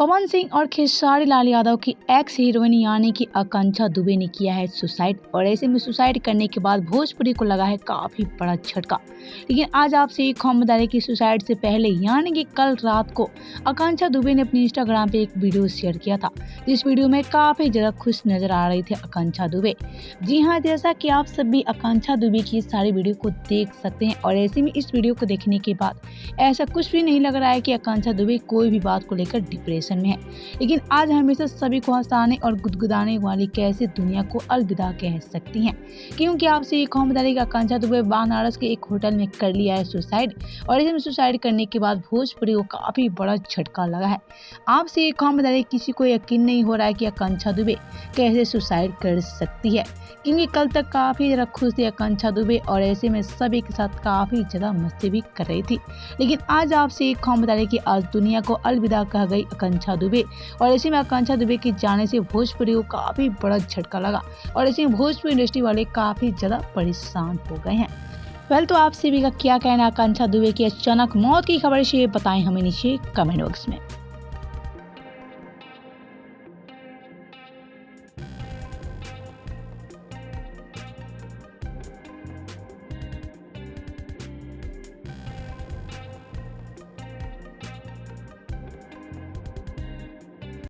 पवन सिंह और खेसारी लाल यादव की x heroine यानी कि आकांक्षा दुबे ने किया है सुसाइड। और ऐसे में सुसाइड करने के बाद भोजपुरी को लगा है काफी बड़ा झटका। लेकिन आज आपसे एक खबर बता दें कि सुसाइड से पहले यानी कि कल रात को आकांक्षा दुबे ने अपने इंस्टाग्राम पे एक वीडियो शेयर किया था, जिस वीडियो में काफी ज्यादा खुश नजर आ रही थी आकांक्षा दुबे। जी हाँ, जैसा कि आप सभी आकांक्षा दुबे की सारी वीडियो को देख सकते हैं। और ऐसे में इस वीडियो को देखने के बाद ऐसा कुछ भी नहीं लग रहा है कि आकांक्षा दुबे कोई भी बात को लेकर डिप्रेशन में है। लेकिन आज हमेशा सभी को हंसाने और गुदगुदाने वाली कैसे दुनिया को अलविदा कह सकती हैं, क्योंकि आपसे ये खबर बता दें कि आकांक्षा दुबे बनारस के एक होटल में कर लिया है सुसाइड। और इसमें सुसाइड करने के बाद भोजपुरी को काफी बड़ा झटका लगा है। आपसे ये खबर बता दें, किसी को यकीन नहीं हो रहा है कि आकांक्षा दुबे कैसे सुसाइड कर सकती है, क्योंकि कल तक काफी ज्यादा खुश थी आकांक्षा दुबे और ऐसे में सभी के साथ काफी ज्यादा मस्ती भी कर रही थी। लेकिन आज आपसे एक खबर बता दें कि आज दुनिया को अलविदा कह गई आकांक्षा दुबे। और ऐसे में आकांक्षा दुबे के जाने से भोजपुरी को काफी बड़ा झटका लगा और ऐसे में भोजपुरी इंडस्ट्री वाले काफी ज्यादा परेशान हो गए हैं। वेल, तो आप सभी का क्या कहना है आकांक्षा दुबे की अचानक मौत की खबर से बताएं हमें नीचे कमेंट बॉक्स में।